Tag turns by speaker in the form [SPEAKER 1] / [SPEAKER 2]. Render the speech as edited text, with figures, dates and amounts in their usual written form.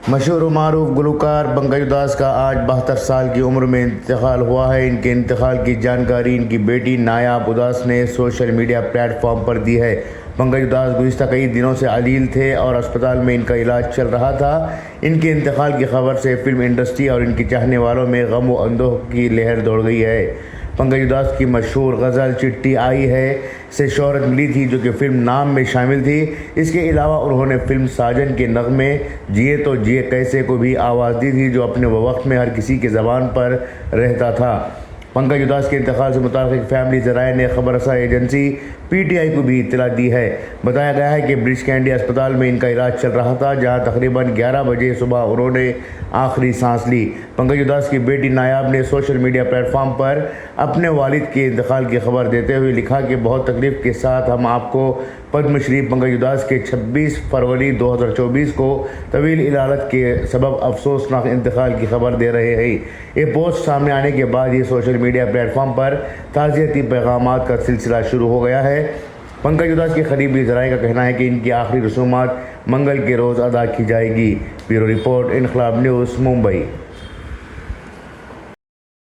[SPEAKER 1] مشہور و معروف گلوکار پنکج اداس کا آج 72 سال کی عمر میں انتقال ہوا ہے۔ ان کے انتقال کی جانکاری ان کی بیٹی نایاب اداس نے سوشل میڈیا پلیٹ فارم پر دی ہے۔ پنکج اداس گزشتہ کئی دنوں سے علیل تھے اور اسپتال میں ان کا علاج چل رہا تھا۔ ان کے انتقال کی خبر سے فلم انڈسٹری اور ان کی چاہنے والوں میں غم و اندوہ کی لہر دوڑ گئی ہے۔ پنکج اداس کی مشہور غزل چٹھی آئی ہے سے شہرت ملی تھی، جو کہ فلم نام میں شامل تھی۔ اس کے علاوہ انہوں نے فلم ساجن کے نغمے جیے تو جیے کیسے کو بھی آواز دی تھی، جو اپنے وقت میں ہر کسی کے زبان پر رہتا تھا۔ پنکج اداس کے انتقال سے متعلق فیملی ذرائع نے خبر رساں ایجنسی پی ٹی آئی کو بھی اطلاع دی ہے۔ بتایا گیا ہے کہ برٹش کینڈی اسپتال میں ان کا علاج چل رہا تھا، جہاں تقریباً 11 بجے صبح انہوں نے آخری سانس لی۔ پنکج اداس کی بیٹی نایاب نے سوشل میڈیا پلیٹ فارم پر اپنے والد کے انتقال کی خبر دیتے ہوئے لکھا کہ بہت تکلیف کے ساتھ ہم آپ کو پدم شری پنکج اداس کے 26 فروری 2024 کو طویل علالت کے سبب افسوسناک انتقال کی خبر دے رہے ہیں۔ یہ پوسٹ سامنے آنے کے بعد یہ سوشل میڈیا پلیٹ فارم پر تعزیتی پیغامات کا سلسلہ شروع ہو گیا ہے۔ پنکج اداس کے قریبی ذرائع کا کہنا ہے کہ ان کی آخری رسومات منگل کے روز ادا کی جائے گی۔ بیورو رپورٹ، انقلاب نیوز، ممبئی۔